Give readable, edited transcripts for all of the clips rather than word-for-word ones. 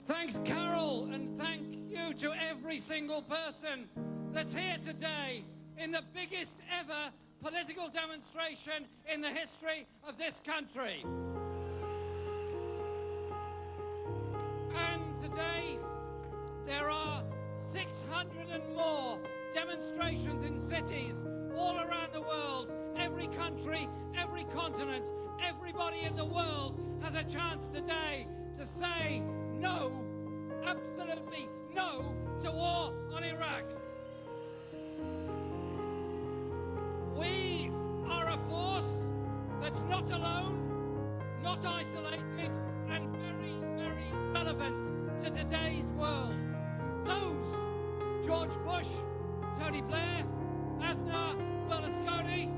Thanks, Carol, and thank you to every single person that's here today in the biggest ever political demonstration in the history of this country. And today, there are 600 and more demonstrations in cities all around the world. Every country, every continent, everybody in the world has a chance today to say no, absolutely no, to war on Iraq. We are a force that's not alone, not isolated, and very, very relevant to today's world. Those, George Bush, Tony Blair, Aznar, Berlusconi,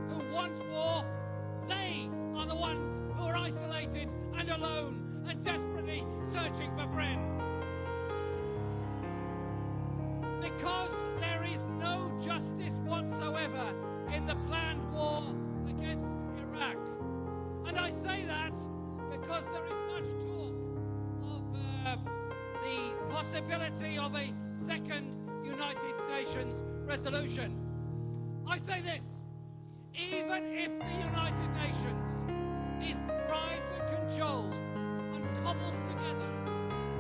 who want war, they are the ones who are isolated and alone and desperately searching for friends. Because there is no justice whatsoever in the planned war against Iraq. And I say that because there is much talk of the possibility of a second United Nations resolution. I say this, even if the United Nations is bribed and cajoled and cobbles together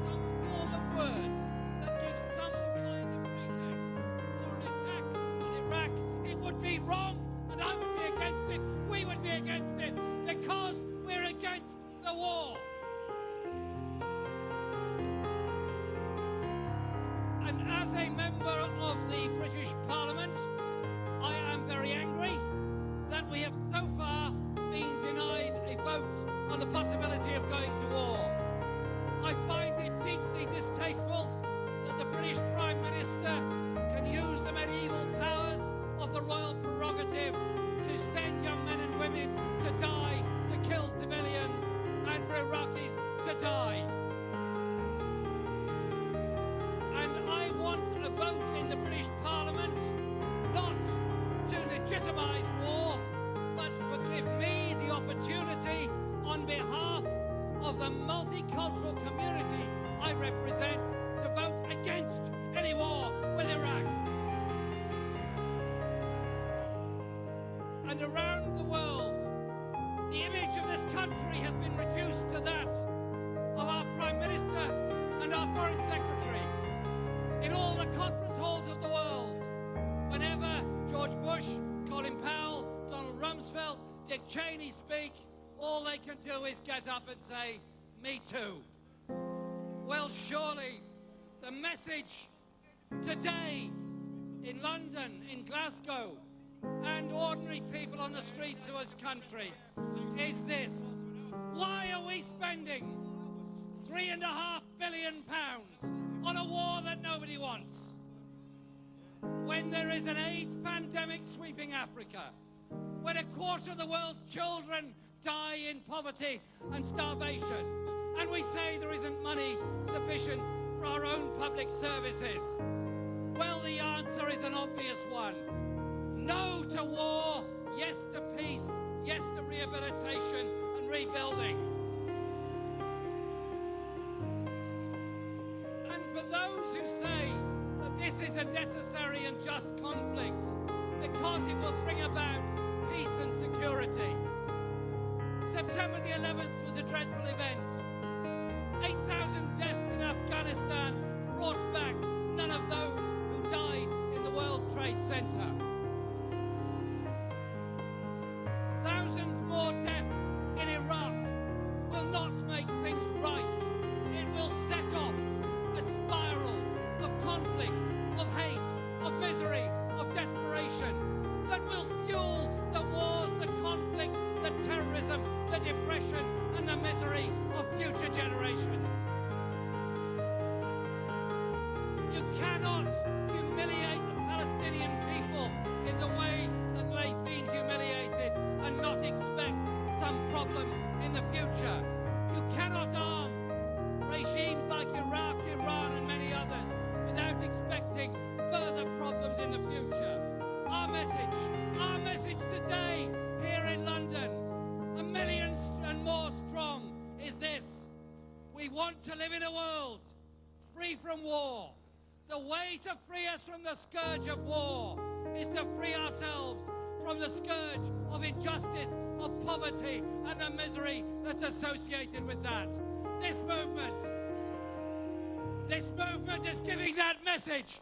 some form of words that give some kind of pretext for an attack on Iraq, it would be wrong, and I would be against it, we would be against it, because we're against the war. And as a member of the British Parliament, I am very angry that we have so far been denied a vote on the possibility of going to war. I find it deeply distasteful that the British Prime Minister can use the medieval powers of the royal prerogative to send young men and women to die, to kill civilians, and for Iraqis to die. And I want a vote in the British Parliament not to legitimise war, but for give me the opportunity on behalf of the multicultural community I represent to vote against any war with Iraq. And around the world, the image of this country has been reduced to that of our Prime Minister and our Foreign Secretary. In all the conference halls of the world, whenever George Bush, Colin Powell, Donald Rumsfeld, Dick Cheney speak, all they can do is get up and say, me too. Well, surely the message today in London, in Glasgow, and ordinary people on the streets of this country is this. Why are we spending £3.5 billion on a war that nobody wants? When there is an AIDS pandemic sweeping Africa, when a quarter of the world's children die in poverty and starvation, and we say there isn't money sufficient for our own public services. Well, the answer is an obvious one. No to war, yes to peace, yes to rehabilitation and rebuilding. And for those who say that this is a necessary and just conflict because it will bring about peace and security. September the 11th was a dreadful event. 8,000 deaths in Afghanistan brought back none of those who died in the World Trade Center. Thousands more deaths in Iraq will not make things right. It will set off a spiral of conflict, of hate, of misery, of desperation that will fuel the wars, the conflict, the terrorism, the depression and the misery of future generations. You cannot humiliate the Palestinian people in the way that they've been humiliated and not expect some problem in the future. You cannot arm regimes like Iraq, Iran and many others without expecting further problems in the future. Our message today here in London, 1 million and more strong, is this. We want to live in a world free from war. The way to free us from the scourge of war is to free ourselves from the scourge of injustice, of poverty, and the misery that's associated with that. This movement is giving that message.